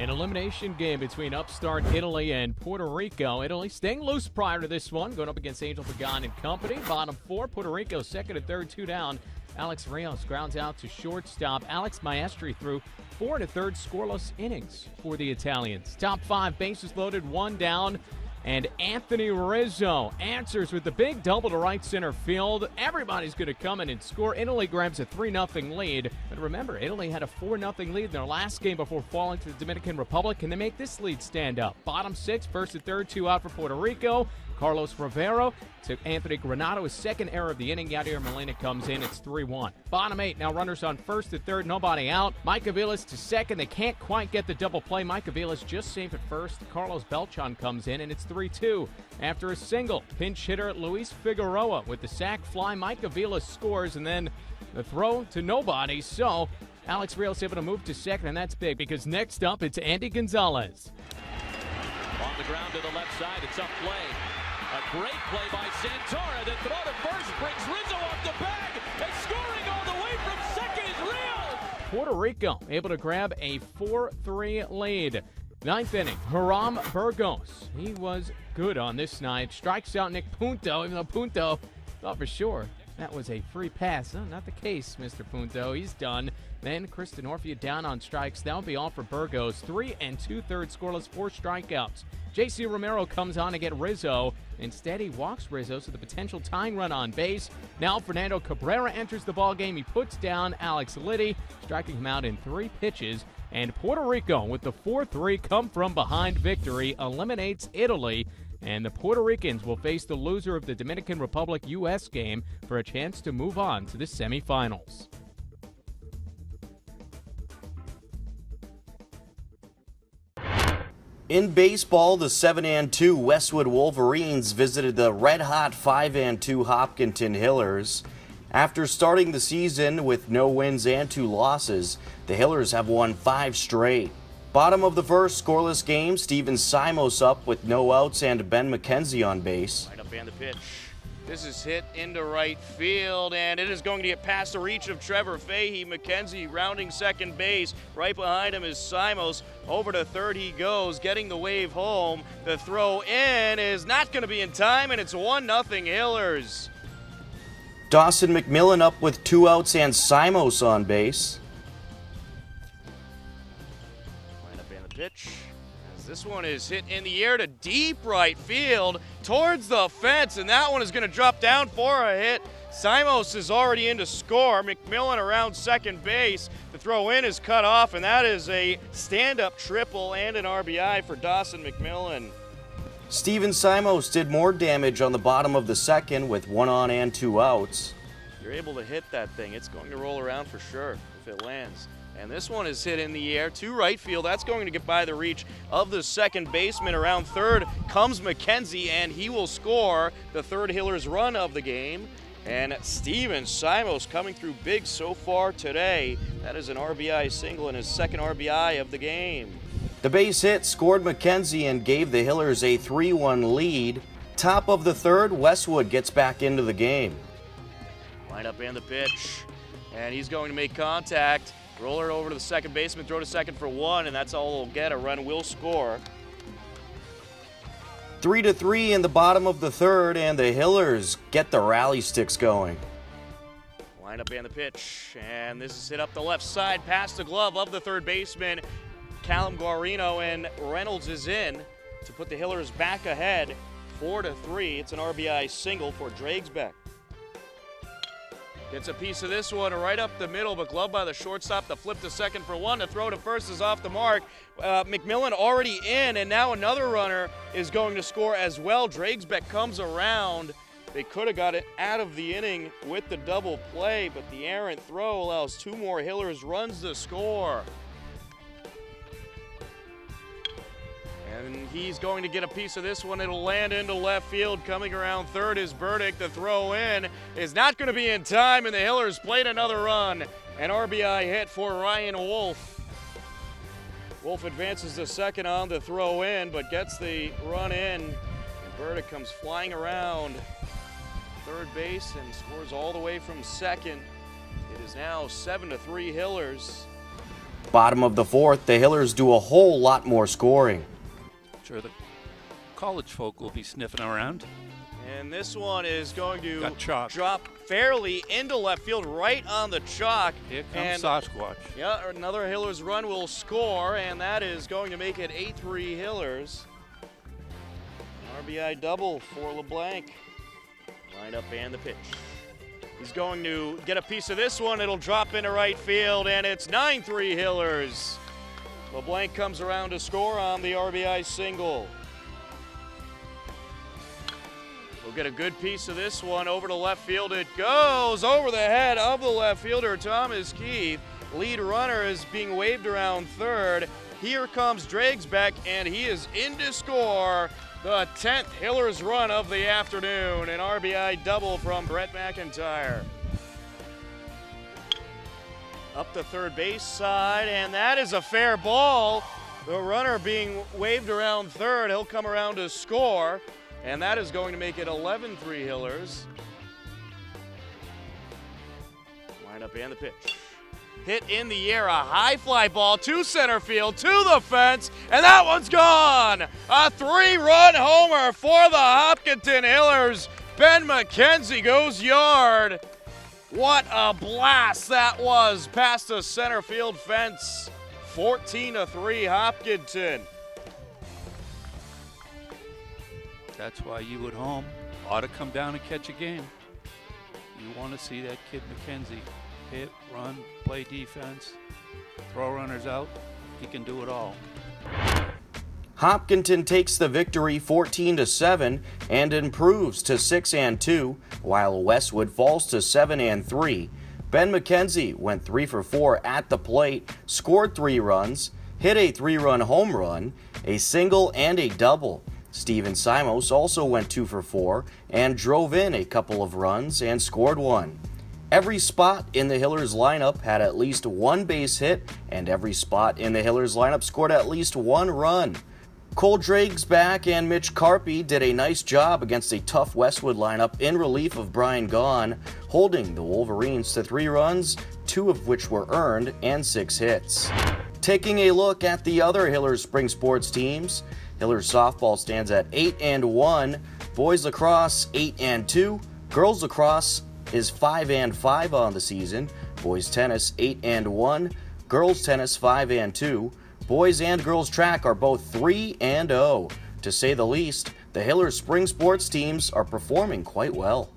An elimination game between upstart Italy and Puerto Rico. Italy staying loose prior to this one, going up against Angel Pagan and company. Bottom four, Puerto Rico second and third, two down. Alex Rios grounds out to shortstop. Alex Maestri threw 4 1/3 scoreless innings for the Italians. Top five, bases loaded, one down. And Anthony Rizzo answers with the big double to right center field. Everybody's going to come in and score. Italy grabs a 3-0 lead. But remember, Italy had a 4-0 lead in their last game before falling to the Dominican Republic. Can they make this lead stand up? Bottom six, first and third, two out for Puerto Rico. Carlos Rivero to Anthony Granado, his second error of the inning. Yadier Molina comes in. It's 3-1. Bottom eight, now runners on first and third, nobody out. Mike Aviles to second. They can't quite get the double play. Mike Aviles just safe at first. Carlos Beltran comes in, and it's 3-2. After a single, pinch hitter Luis Figueroa with the sac fly. Mike Aviles scores, and then the throw to nobody. So Alex Rios able to move to second, and that's big because next up it's Andy Gonzalez. On the ground to the left side, it's up play. A great play by Santora. The throw to first brings Rizzo off the bag, and scoring all the way from second is Rios. Puerto Rico able to grab a 4-3 lead. Ninth inning, Hiram Burgos. He was good on this night. Strikes out Nick Punto, even though Punto thought for sure that was a free pass. No, not the case, Mr. Punto. He's done. Then Chris Denorfia down on strikes. That will be all for Burgos. 3 2/3 scoreless, 4 strikeouts. J.C. Romero comes on to get Rizzo. Instead, he walks Rizzo, so the potential tying run on base. Now Fernando Cabrera enters the ballgame. He puts down Alex Liddy, striking him out in 3 pitches. And Puerto Rico, with the 4-3 come-from-behind victory, eliminates Italy. And the Puerto Ricans will face the loser of the Dominican Republic-U.S. game for a chance to move on to the semifinals. In baseball, the 7-2 Westwood Wolverines visited the red-hot 5-2 Hopkinton Hillers. After starting the season with no wins and 2 losses, the Hillers have won 5 straight. Bottom of the first, scoreless game, Steven Simos up with no outs and Ben McKenzie on base. Right up and the pitch. This is hit into right field, and it is going to get past the reach of Trevor Fahey. McKenzie rounding second base. Right behind him is Simos. Over to third he goes, getting the wave home. The throw in is not going to be in time, and it's 1-0 Hillers. Dawson McMillan up with 2 outs and Simos on base. Right up and the pitch. This one is hit in the air to deep right field towards the fence, and that one is going to drop down for a hit. Simos is already in to score. McMillan around second base. The throw in is cut off, and that is a stand-up triple and an RBI for Dawson McMillan. Steven Simos did more damage on the bottom of the second with 1 on and 2 outs. You're able to hit that thing. It's going to roll around for sure if it lands. And this one is hit in the air to right field. That's going to get by the reach of the second baseman. Around third comes McKenzie, and he will score the third Hillers run of the game. And Steven Simos coming through big so far today. That is an RBI single and his second RBI of the game. The base hit scored McKenzie and gave the Hillers a 3-1 lead. Top of the third, Westwood gets back into the game. Line up and the pitch. And he's going to make contact. Roller it over to the second baseman, throw to second for 1, and that's all he'll get. A run will score. 3-3 in the bottom of the third, and the Hillers get the rally sticks going. Line up and the pitch, and this is hit up the left side, past the glove of the third baseman, Callum Guarino, and Reynolds is in to put the Hillers back ahead, 4-3. It's an RBI single for Dragsbeck. Gets a piece of this one right up the middle, but gloved by the shortstop. The flip to second for 1. The throw to first is off the mark. McMillan already in, and now another runner is going to score as well. Dragsbeck comes around. They could have got it out of the inning with the double play, but the errant throw allows 2 more Hillers runs to score. And he's going to get a piece of this one. It'll land into left field. Coming around third is Burdick. The throw in is not going to be in time, and the Hillers played another run. An RBI hit for Ryan Wolf. Wolf advances to second on the throw in, but gets the run in. And Burdick comes flying around third base and scores all the way from second. It is now 7-3 Hillers. Bottom of the fourth, the Hillers do a whole lot more scoring. Sure, the college folk will be sniffing around. And this one is going to Got chalk. drop fairly into left field, right on the chalk. Here And comes Sasquatch. yeah, another Hillers run will score, and that is going to make it 8-3 Hillers. RBI double for LeBlanc. Line up and the pitch. He's going to get a piece of this one. It'll drop into right field, and it's 9-3 Hillers. LeBlanc comes around to score on the RBI single. We'll get a good piece of this one over to left field. It goes over the head of the left fielder, Thomas Keith. Lead runner is being waved around third. Here comes Dragsbeck, and he is in to score the 10th Hillers run of the afternoon. An RBI double from Brett McIntyre. Up the third base side, and that is a fair ball. The runner being waved around third. He'll come around to score. And that is going to make it 11-3 Hillers. Line up and the pitch. Hit in the air, a high fly ball to center field, to the fence, and that one's gone! A 3-run homer for the Hopkinton Hillers. Ben McKenzie goes yard. What a blast that was past the center field fence. 14-3 Hopkinton. That's why you at home ought to come down and catch a game. You want to see that kid McKenzie hit, run, play defense, throw runners out. He can do it all. Hopkinton takes the victory 14-7 and improves to 6-2, while Westwood falls to 7-3. Ben McKenzie went 3 for 4 at the plate, scored 3 runs, hit a 3-run home run, a single, and a double. Steven Simos also went 2 for 4 and drove in a couple of runs and scored 1. Every spot in the Hillers lineup had at least 1 base hit, and every spot in the Hillers lineup scored at least 1 run. Cole Dragsbeck and Mitch Carpy did a nice job against a tough Westwood lineup in relief of Brian Gaughan, holding the Wolverines to 3 runs, 2 of which were earned, and 6 hits. Taking a look at the other Hillers spring sports teams, Hillers softball stands at 8-1, boys lacrosse 8-2, girls lacrosse is 5-5 on the season, boys tennis 8-1, girls tennis 5-2, boys and girls track are both 3-0. To say the least, the Hillers spring sports teams are performing quite well.